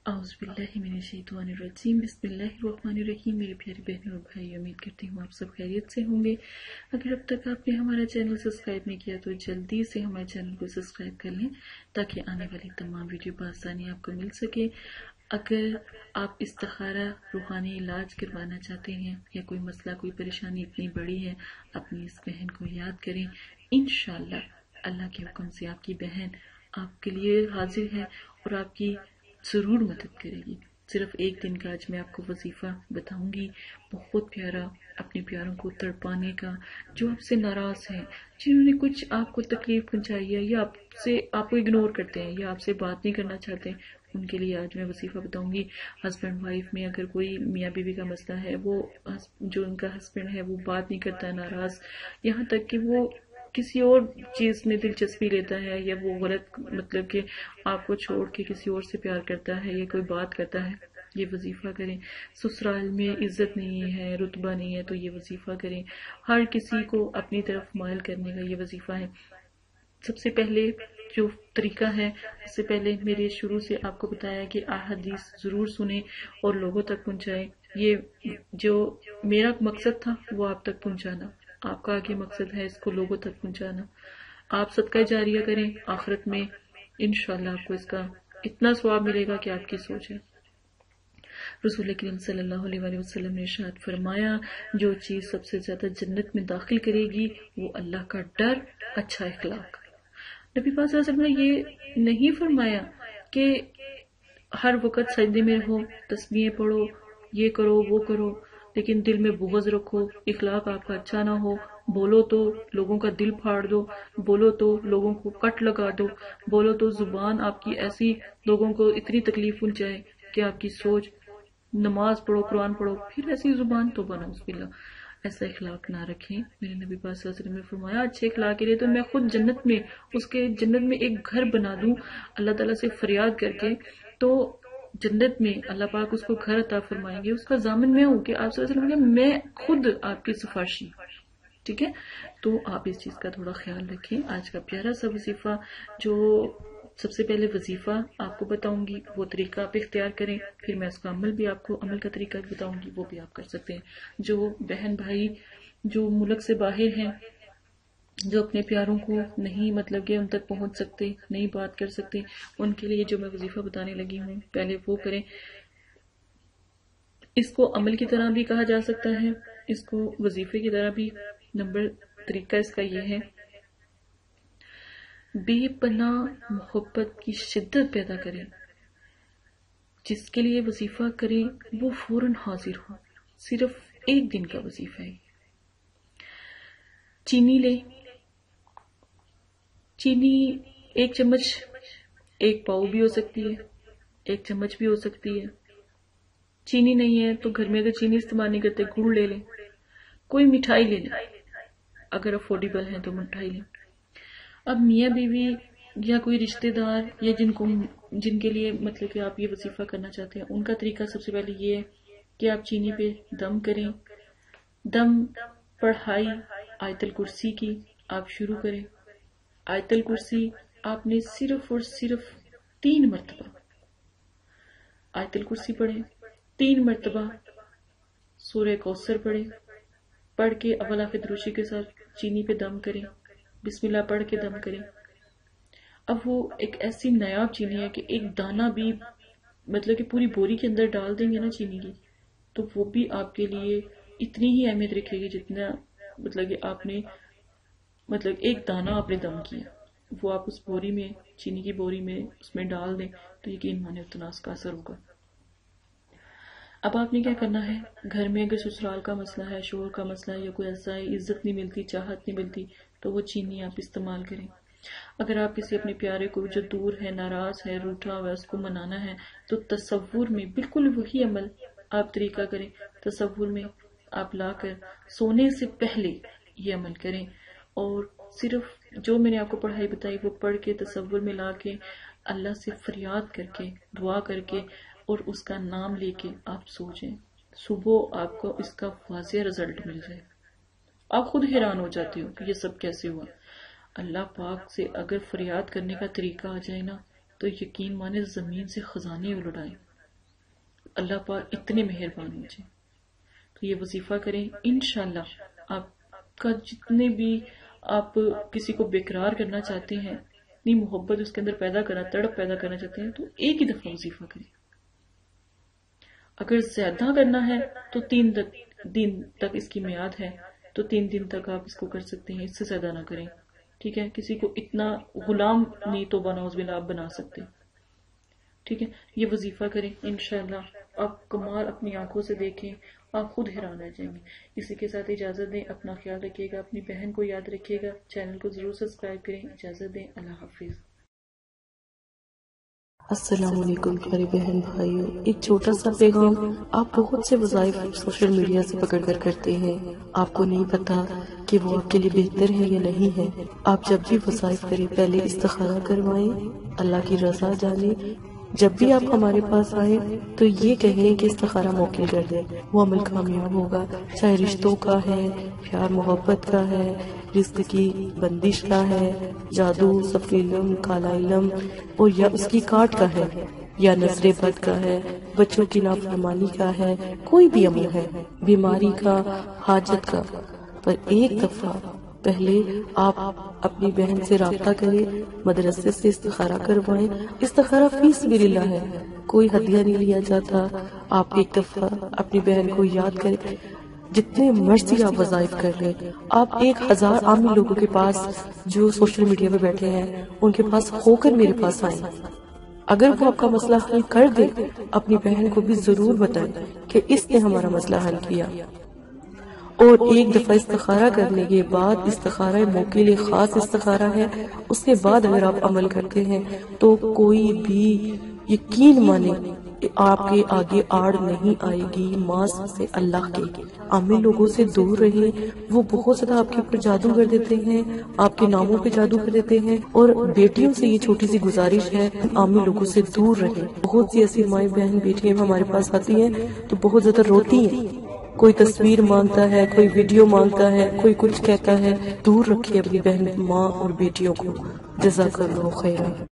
औज़ु बिल्लाहि मिनश्शैतानिर्रजीम बिस्मिल्लाहिर्रहमानिर्रहीम। मेरे प्यारे बहनों और भाई, उम्मीद करती हूँ आप सब खैरियत से होंगे। अगर अब तक आपने हमारा चैनल सब्सक्राइब नहीं किया तो जल्दी से हमारे चैनल को सब्सक्राइब कर लें ताकि आने वाली तमाम वीडियो बआसानी आपको मिल सके। अगर आप इस्तिखारा रूहानी इलाज करवाना चाहते हैं या कोई मसला कोई परेशानी इतनी बड़ी है, अपनी इस बहन को याद करें। इंशाअल्लाह अल्लाह के हुक्म से आपकी बहन आपके लिए हाजिर है और आपकी ज़रूर मदद करेगी। सिर्फ एक दिन का आज मैं आपको वजीफा बताऊंगी, बहुत प्यारा, अपने प्यारों को तड़पाने का, जो आपसे नाराज हैं, जिन्होंने कुछ आपको तकलीफ पहुंचाई है या आपको इग्नोर करते हैं या आपसे बात नहीं करना चाहते, उनके लिए आज मैं वजीफा बताऊंगी। हस्बैंड वाइफ में अगर कोई मियाँ बीवी का मसला है, वो जो उनका हस्बैंड है वो बात नहीं करता है, नाराज, यहाँ तक कि वो किसी और चीज में दिलचस्पी लेता है या वो गलत मतलब कि आपको छोड़ के किसी और से प्यार करता है या कोई बात करता है, ये वजीफा करें। ससुराल में इज्जत नहीं है, रुतबा नहीं है, तो ये वजीफा करें। हर किसी को अपनी तरफ माइल करने का ये वजीफा है। सबसे पहले जो तरीका है, इससे पहले मेरे शुरू से आपको बताया कि अहादीस जरूर सुने और लोगों तक पहुंचाए। ये जो मेरा मकसद था वो आप तक पहुंचाना, आपका आगे मकसद है इसको लोगों तक पहुंचाना। आप सदका जारिया करें, आखिरत में इंशाल्लाह आपको इसका इतना सवाब मिलेगा कि आपकी सोच है। रसूल करीम सल्लल्लाहु अलैहि वसल्लम ने इरशाद फरमाया, जो चीज सबसे ज्यादा जन्नत में दाखिल करेगी वो अल्लाह का डर, अच्छा इखलाक। नबी पाक सल्लल्लाहु अलैहि वसल्लम ने ये नहीं फरमाया कि हर वक्त सजदे में रहो, तस्बीहें पढ़ो, ये करो वो करो, लेकिन दिल में बुग़्ज़ रखो, इखलाक आपका अच्छा ना हो, बोलो तो लोगों का दिल फाड़ दो, बोलो तो लोगों को कट लगा दो, बोलो तो जुबान आपकी ऐसी लोगों को इतनी तकलीफ पहुंचाए कि आपकी सोच, नमाज पढ़ो, कुरान पढ़ो, फिर ऐसी जुबान, तो बनाउज़ुबिल्लाह, ऐसा इखलाक ना रखें। मेरे नबी पाक सल्लल्लाहु अलैहि वसल्लम ने फरमाया, अच्छे इखलाक के लिए तो मैं खुद जन्नत में, उसके जन्नत में एक घर बना दूं, अल्लाह ताला से फरियाद करके, तो जन्नत में अल्लाह पाक उसको घर अता फरमाएंगे। उसका जामिन मैं हूँ कि आप सल्लल्लाहु अलैहि वसल्लम, मैं खुद आपकी सिफारिशी। ठीक है, तो आप इस चीज का थोड़ा ख्याल रखें। आज का प्यारा सा वजीफा, जो सबसे पहले वजीफा आपको बताऊंगी वो तरीका आप इख्तियार करें, फिर मैं उसका अमल भी आपको, अमल का तरीका भी बताऊंगी, वो भी आप कर सकते हैं। जो बहन भाई जो मुल्क से बाहर हैं, जो अपने प्यारों को नहीं मतलब कि उन तक पहुंच सकते, नहीं बात कर सकते, उनके लिए जो मैं वजीफा बताने लगी हूँ पहले वो करें। इसको अमल की तरह भी कहा जा सकता है, इसको वजीफे की तरह भी। नंबर तरीका इसका यह है, बेपनाह मोहब्बत की शिद्दत पैदा करें, जिसके लिए वजीफा करें वो फौरन हाजिर हो। सिर्फ एक दिन का वजीफा है। चीनी ले, चीनी 1 चम्मच, 1 पाव भी हो सकती है, 1 चम्मच भी हो सकती है। चीनी नहीं है तो घर में अगर चीनी इस्तेमाल नहीं करते, गुड़ ले लें, कोई मिठाई ले लें, अगर अफोर्डेबल है तो मिठाई लें। अब मियाँ बीवी या कोई रिश्तेदार या जिनके लिए मतलब कि आप ये वजीफा करना चाहते हैं, उनका तरीका सबसे पहले ये है कि आप चीनी पे दम करें। दम पढ़ाई आयतल कुर्सी की आप शुरू करें। आयतल कुर्सी आपने सिर्फ और सिर्फ 3 मरतबा आयतल कुर्सी पढ़े, 3 मरतबा सूरह कौसर पढ़े, पढ़ के अव्वल आखिर दुरूशी के साथ चीनी पे दम करें, बिस्मिल्लाह पढ़ के दम करें। अब वो एक ऐसी नायाब चीनी है कि एक दाना भी मतलब कि पूरी बोरी के अंदर डाल देंगे ना चीनी की, तो वो भी आपके लिए इतनी ही अहमियत रखेगी जितना मतलब कि आपने मतलब एक दाना आपने दम किया, वो आप उस बोरी में, चीनी की बोरी में उसमें डाल दें तो यकीन माने उतना उसका असर होगा। अब आपने क्या करना है, घर में अगर ससुराल का मसला है, शोहर का मसला है या कोई ऐसा है, इज्जत नहीं मिलती, चाहत नहीं मिलती, तो वो चीनी आप इस्तेमाल करें। अगर आप किसी अपने प्यारे को जो दूर है, नाराज है, रूठा हुआ है, उसको मनाना है, तो तसव्वुर में बिल्कुल वही अमल आप तरीका करें। तसव्वुर में आप लाकर सोने से पहले ये अमल करें और सिर्फ जो मैंने आपको पढ़ाई बताई वो पढ़ के तसव्वुर में ला के अल्लाह से फरियाद करके, दुआ करके और उसका नाम लेके आप सो जाएं। सुबह आपको इसका वाज़ेह रिजल्ट मिल जाए, आप खुद हैरान हो जाते हो कि ये सब कैसे हुआ। अल्लाह पाक से अगर फरियाद करने का तरीका आ जाए ना, तो यकीन माने जमीन से खजाने उलट आए। اللہ پاک اتنے مہربان ہو جائیں. تو یہ وظیفہ کریں انشاءاللہ. آپ کا جتنے بھی آپ کسی کو بیقرار کرنا چاہتے ہیں، اتنی محبت اس کے اندر پیدا کرنا، تڑپ پیدا کرنا چاہتے ہیں، تو ایک ہی دفعہ وظیفہ کریں. اگر زیادہ کرنا ہے تو 3 دن تک اس کی میعاد ہے، تو 3 دن تک آپ اس کو کر سکتے ہیں، اس سے زیادہ نہ کریں. ٹھیک ہے، کسی کو اتنا غلام نہیں توبہ نعوذ باللہ آپ بنا سکتے. ٹھیک ہے، یہ وظیفہ کریں انشاءاللہ. آپ کمال اپنی آنکھوں سے دیکھیں، آپ خود حیران رہ جائیں گے. اسی کے ساتھ اجازت دیں، اپنا خیال رکھیے گا، اپنی بہن کو یاد رکھیے گا، چینل کو ضرور سبسکرائب کریں. اجازت دیں، اللہ حافظ. السلام علیکم پیارے بہن بھائیوں. ایک چھوٹا سا پیغام. آپ بہت سے وظائف سوشل میڈیا سے پکڑ کر کرتے ہیں، آپ کو نہیں پتا کہ وہ آپ کے لیے بہتر ہے یا نہیں ہے. آپ جب بھی وظائف کریں پہلے استخارہ کروائیں، اللہ کی رضا جانیں. جب بھی آپ ہمارے پاس آئیں تو یہ کہیں کہ استخارہ موکل کر دیں، وہ عمل کامیاب ہوگا. چاہے رشتوں کا ہے، پیار محبت کا ہے، رزق کی بندش کا ہے، جادو، صفر علم، کالا علم، اور یا اس کی کاٹ کا ہے، یا نظر بد کا ہے، بچوں کی نافرمانی کا ہے، کوئی بھی عمل ہے، بیماری کا، حاجت کا. پر ایک دفعہ پہلے آپ اپنی بہن سے رابطہ کریں، مدرسے سے استخارہ کروائیں. استخارہ فی سبیل اللہ ہے، کوئی ہدیہ نہیں لیا جاتا. آپ ایک دفعہ اپنی بہن کو یاد کریں. جتنے مرضی آپ وظائف کر لیں. آپ 1000 عامی لوگوں کے پاس جو سوشل میڈیا پہ بیٹھے ہیں ان کے پاس ہو کر میرے پاس آئیں. اگر وہ آپ کا مسئلہ حل کر دے، اپنی بہن کو بھی ضرور بتائیں کہ اس نے ہمارا مسئلہ حل کیا. اور ایک دفعہ استخارہ کرنے کے بعد، استخارہ موکل خاص استخارہ ہے، اس کے بعد اگر آپ عمل کرتے ہیں تو کوئی بھی یقین مانے آپ کے آگے آڑ نہیں آئے گی. ماس سے اللہ کے عامی لوگوں سے دور رہیں. وہ بہت زیادہ آپ کے اوپر جادو کر دیتے ہیں، آپ کے ناموں پہ جادو کر دیتے ہیں. اور بیٹیوں سے یہ چھوٹی سی گزارش ہے، عامی لوگوں سے دور رہیں. بہت سی ایسی مائیں بہن بیٹیاں ہمارے پاس آتی ہیں تو بہت زیادہ روتی ہیں. کوئی تصویر مانگتا ہے، کوئی ویڈیو مانگتا ہے، کوئی کچھ کہتا ہے. دور رکھیے اپنی بہن، ماں اور بیٹیوں کو. جزاک اللہ خیرا.